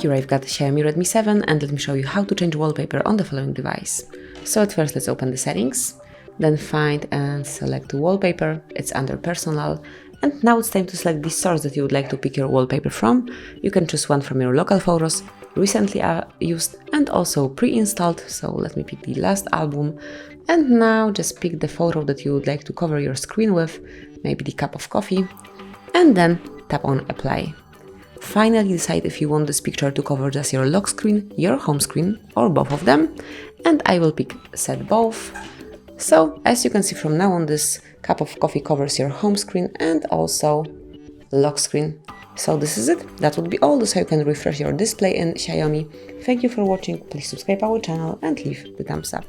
Here I've got Xiaomi Redmi 7 and let me show you how to change wallpaper on the following device. So at first let's open the settings, then find and select wallpaper, it's under personal, and now it's time to select the source that you would like to pick your wallpaper from. You can choose one from your local photos, recently used and also pre-installed, so let me pick the last album, and now just pick the photo that you would like to cover your screen with, maybe the cup of coffee, and then tap on apply. Finally decide if you want this picture to cover just your lock screen, your home screen, or both of them, and I will pick set both. So as you can see from now on, this cup of coffee covers your home screen and also lock screen. So this is it, that would be all. This is how you can refresh your display in Xiaomi. Thank you for watching, please subscribe our channel and leave the thumbs up.